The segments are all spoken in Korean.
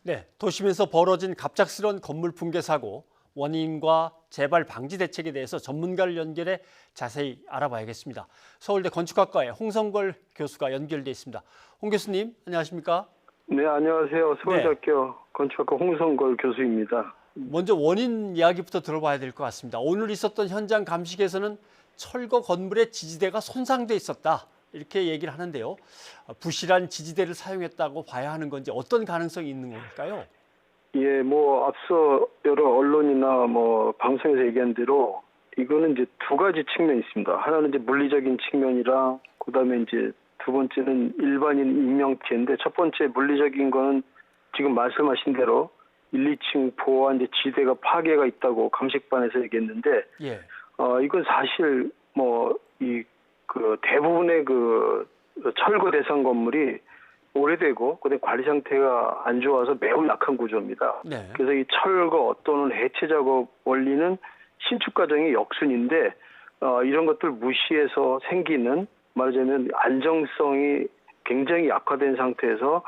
네, 도심에서 벌어진 갑작스러운 건물 붕괴 사고, 원인과 재발 방지 대책에 대해서 전문가를 연결해 자세히 알아봐야겠습니다. 서울대 건축학과의 홍성걸 교수가 연결돼 있습니다. 홍 교수님, 안녕하십니까? 네, 안녕하세요. 서울대학교 네. 건축학과 홍성걸 교수입니다. 먼저 원인 이야기부터 들어봐야 될 것 같습니다. 오늘 있었던 현장 감식에서는 철거 건물의 지지대가 손상돼 있었다, 이렇게 얘기를 하는데요. 부실한 지지대를 사용했다고 봐야 하는 건지 어떤 가능성이 있는 걸까요? 예, 앞서 여러 언론이나 방송에서 얘기한 대로 이거는 이제 두 가지 측면이 있습니다. 하나는 이제 물리적인 측면이랑 그다음에 이제 두 번째는 일반인 인명 피해인데, 첫 번째 물리적인 거는 지금 말씀하신 대로 1, 2층 보호한 이제 지대가 파괴가 있다고 감식반에서 얘기했는데, 예. 이건 사실 대부분의 철거 대상 건물이 오래되고 그다음에 관리 상태가 안 좋아서 매우 약한 구조입니다. 네. 그래서 이 철거 또는 해체 작업 원리는 신축 과정의 역순인데, 이런 것들 무시해서 생기는, 말하자면 안정성이 굉장히 약화된 상태에서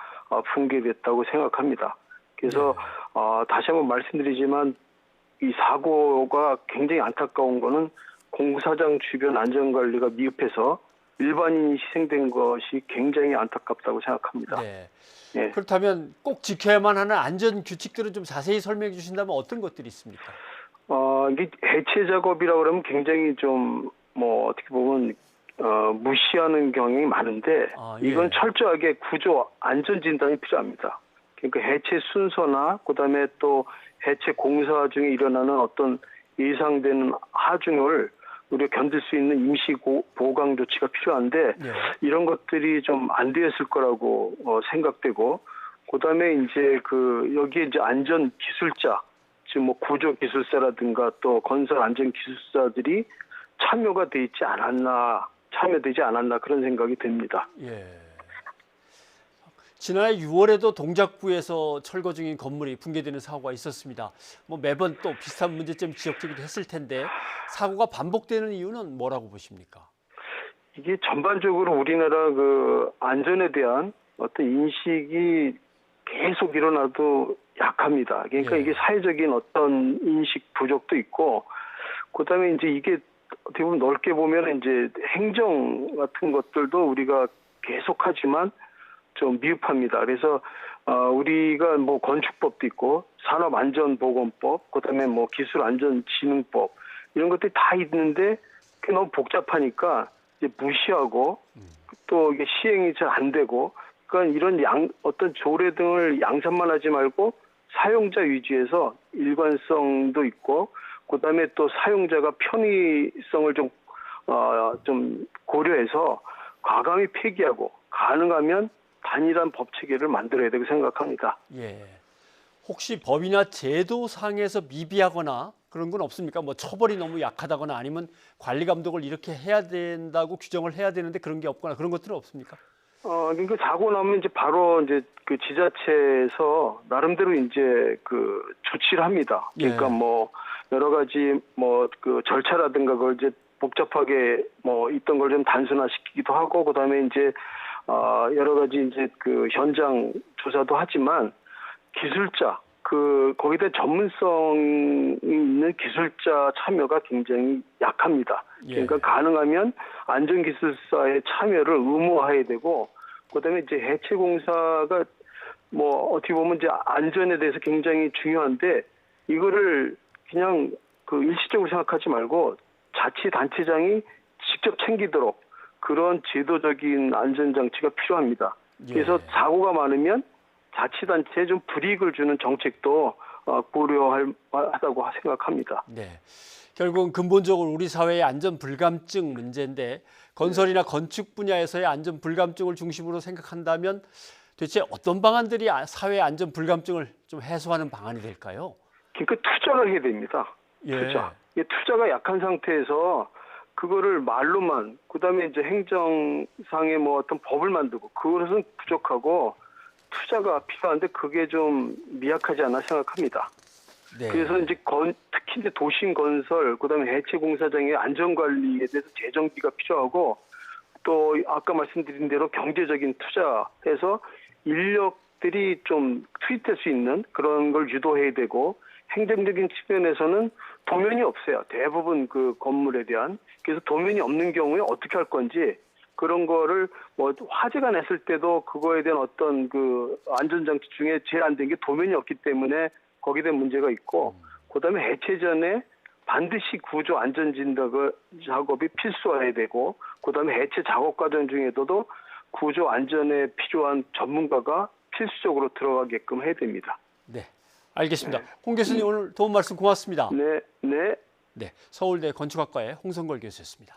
붕괴됐다고 생각합니다. 그래서 다시 한번 말씀드리지만 이 사고가 굉장히 안타까운 거는 공사장 주변 안전관리가 미흡해서 일반인이 희생된 것이 굉장히 안타깝다고 생각합니다. 네. 예. 그렇다면 꼭 지켜야만 하는 안전 규칙들을 좀 자세히 설명해 주신다면 어떤 것들이 있습니까? 이게 해체 작업이라고 그러면 굉장히 좀 어떻게 보면 무시하는 경향이 많은데, 예. 이건 철저하게 구조 안전 진단이 필요합니다. 그러니까 해체 순서나 그다음에 또 해체 공사 중에 일어나는 어떤 예상되는 하중을 우리가 견딜 수 있는 임시 보강 조치가 필요한데, 예. 이런 것들이 좀 안 되었을 거라고 생각되고, 그다음에 이제 여기에 이제 안전 기술자, 즉 구조 기술사라든가 또 건설 안전 기술사들이 참여되지 않았나 그런 생각이 듭니다. 예. 지난해 6월에도 동작구에서 철거 중인 건물이 붕괴되는 사고가 있었습니다. 매번 또 비슷한 문제점이 지적되기도 했을 텐데 사고가 반복되는 이유는 뭐라고 보십니까? 이게 전반적으로 우리나라 안전에 대한 어떤 인식이 계속 일어나도 약합니다. 그러니까 예. 이게 사회적인 어떤 인식 부족도 있고, 그다음에 이제 이게 어떻게 보면 넓게 보면 이제 행정 같은 것들도 우리가 계속하지만 좀 미흡합니다. 그래서 우리가 건축법도 있고 산업안전보건법, 그다음에 기술안전진흥법, 이런 것들이 다 있는데 그게 너무 복잡하니까 이제 무시하고 또 이게 시행이 잘 안 되고, 그러니까 이런 어떤 조례 등을 양산만 하지 말고 사용자 위주에서 일관성도 있고, 그다음에 또 사용자가 편의성을 좀 고려해서 과감히 폐기하고 가능하면 단일한 법 체계를 만들어야 되고 생각합니다. 예. 혹시 법이나 제도상에서 미비하거나 그런 건 없습니까? 처벌이 너무 약하다거나 아니면 관리 감독을 이렇게 해야 된다고 규정을 해야 되는데 그런 게 없거나 그런 것들은 없습니까? 그러니까 사고 나면 이제 바로 이제 지자체에서 나름대로 이제 조치를 합니다. 그러니까 예. 여러 가지 절차라든가 그걸 이제 복잡하게 있던 걸 좀 단순화시키기도 하고, 그다음에 이제 여러 가지 이제 현장 조사도 하지만 기술자, 거기다 전문성이 있는 기술자 참여가 굉장히 약합니다. 그러니까 예. 가능하면 안전기술사의 참여를 의무화해야 되고, 그다음에 이제 해체 공사가 어떻게 보면 이제 안전에 대해서 굉장히 중요한데, 이거를 그냥 일시적으로 생각하지 말고 자치단체장이 직접 챙기도록 그런 제도적인 안전장치가 필요합니다. 그래서 예. 사고가 많으면 자치단체에 좀 불이익을 주는 정책도 고려할 만하다고 생각합니다. 네. 결국은 근본적으로 우리 사회의 안전 불감증 문제인데, 건설이나 건축 분야에서의 안전 불감증을 중심으로 생각한다면 대체 어떤 방안들이 사회의 안전 불감증을 좀 해소하는 방안이 될까요? 그러니까 투자를 해야 됩니다. 예. 투자. 이게 투자가 약한 상태에서 그거를 말로만, 그다음에 이제 행정상의 어떤 법을 만들고 그것은 부족하고 투자가 필요한데 그게 좀 미약하지 않나 생각합니다. 네. 그래서 이제 특히 이제 도심 건설, 그다음에 해체 공사장의 안전 관리에 대해서 재정비가 필요하고, 또 아까 말씀드린 대로 경제적인 투자해서 인력 것들이 좀 투입될 수 있는 그런 걸 유도해야 되고, 행정적인 측면에서는 도면이 없어요. 대부분 그 건물에 대한. 그래서 도면이 없는 경우에 어떻게 할 건지, 그런 거를 뭐 화재가 났을 때도 그거에 대한 어떤 그 안전장치 중에 제일 안 된 게 도면이 없기 때문에 거기에 대한 문제가 있고, 그다음에 해체 전에 반드시 구조 안전 진단 작업이 필수화해야 되고, 그다음에 해체 작업 과정 중에서도 구조 안전에 필요한 전문가가 필수적으로 들어가게끔 해야 됩니다. 네, 알겠습니다. 홍 교수님 오늘 도움 말씀 고맙습니다. 네, 네. 네, 서울대 건축학과의 홍성걸 교수였습니다.